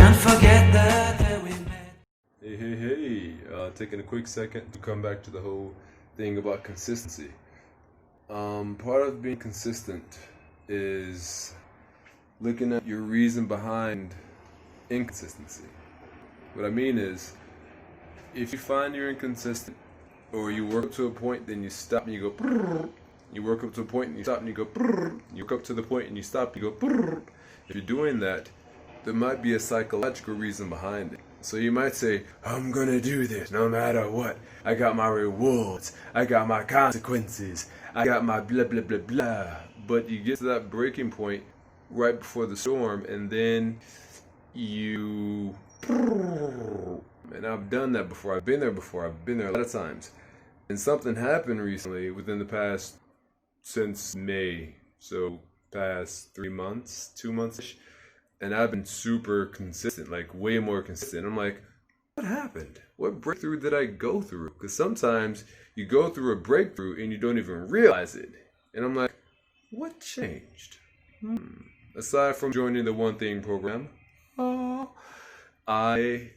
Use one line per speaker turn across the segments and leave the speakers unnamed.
can't forget the day we met.
Hey, taking a quick second to come back to the whole thing about consistency. Part of being consistent is looking at your reason behind inconsistency. What I mean is, if you find you're inconsistent, or you work up to a point, then you stop and you go brrr. You work up to a point and you stop and you go brrr. You work up to the point and you stop and you go brrr. If you're doing that, there might be a psychological reason behind it. So you might say, I'm gonna do this no matter what. I got my rewards, I got my consequences, I got my blah blah blah blah. But you get to that breaking point right before the storm, and then you... And I've done that before, I've been there before, I've been there a lot of times. And something happened recently within the past, since May, so past 3 months, 2 months-ish. And I've been super consistent, like way more consistent. I'm like, what happened? What breakthrough did I go through? Because sometimes you go through a breakthrough and you don't even realize it. And I'm like, what changed? Aside from joining the One Thing program, I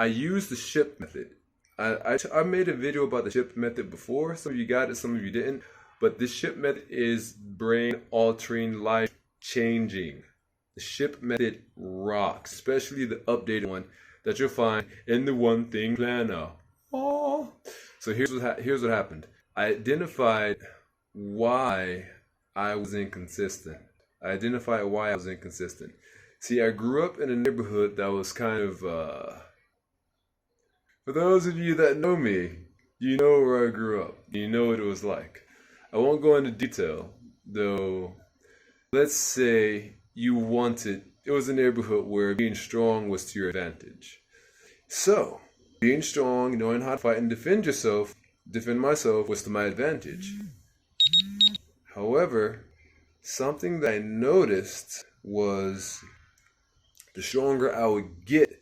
used the SHIP method. I made a video about the SHIP method before. Some of you got it, some of you didn't. But this SHIP method is brain altering, life changing. The SHIP method rocks, especially the updated one that you'll find in the One Thing Planner. So here's what happened. I identified why I was inconsistent. See, I grew up in a neighborhood that was kind of, for those of you that know me, you know where I grew up. You know what it was like. I won't go into detail, though. Let's say it was a neighborhood where being strong was to your advantage. So, being strong, knowing how to fight and defend myself was to my advantage. However, something that I noticed was the stronger I would get,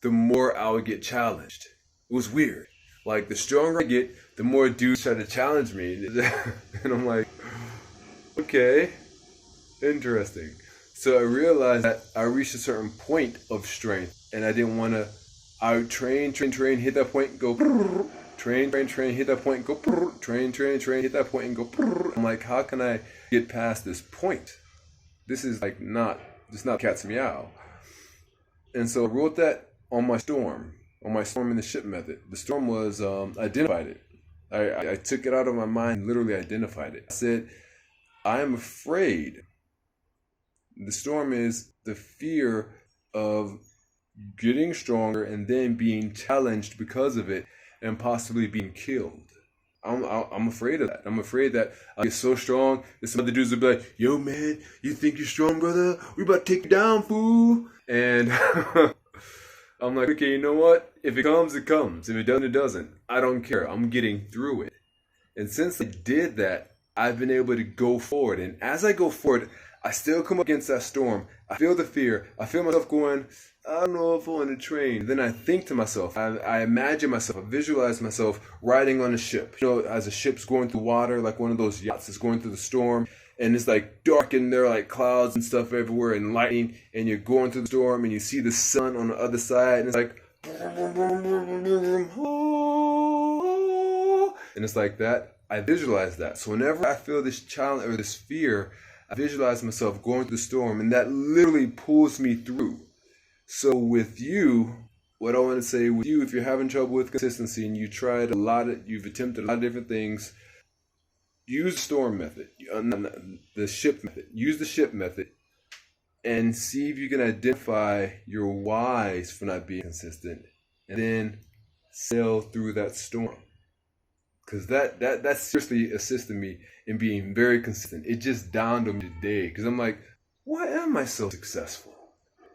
the more I would get challenged. It was weird. Like, the stronger I get, the more dudes try to challenge me. And I'm like, okay, interesting. So I realized that I reached a certain point of strength, and I didn't want to. I would train, hit that point, and go train, hit that point, and go train, hit that point, and go. I'm like, how can I get past this point? This is like it's not cat's meow. And so I wrote that on my storm in the SHIP method. The storm was identified it. I took it out of my mind, literally identified it. I said, I am afraid. The storm is the fear of getting stronger and then being challenged because of it and possibly being killed. I'm afraid of that. I'm afraid that I get so strong that some other dudes will be like, yo man, you think you're strong, brother? We about to take you down, fool. And I'm like, okay, you know what? If it comes, it comes. If it doesn't, it doesn't. I don't care. I'm getting through it. And since I did that, I've been able to go forward. And as I go forward, I still come against that storm. I feel the fear. I feel myself going, I don't know if I'm on a train. Then I think to myself, I imagine myself, I visualize myself riding on a ship. You know, as a ship's going through water, like one of those yachts is going through the storm. And it's like dark and there are like clouds and stuff everywhere and lightning. And you're going through the storm and you see the sun on the other side. And it's like, and it's like that. I visualize that. So whenever I feel this challenge or this fear, I visualize myself going through the storm, and that literally pulls me through. So with you, what I want to say with you, if you're having trouble with consistency and you've attempted a lot of different things, use the storm method, the SHIP method. Use the SHIP method and see if you can identify your whys for not being consistent, and then sail through that storm. Because that seriously assisted me in being very consistent. It just dawned on me today. Because I'm like, why am I so successful?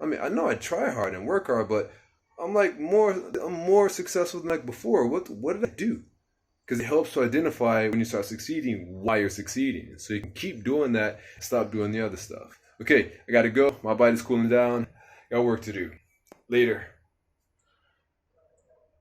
I mean, I know I try hard and work hard, but I'm more successful than like before. What did I do? Because it helps to identify when you start succeeding why you're succeeding. So you can keep doing that and stop doing the other stuff. Okay, I gotta go. My body's cooling down. Got work to do. Later.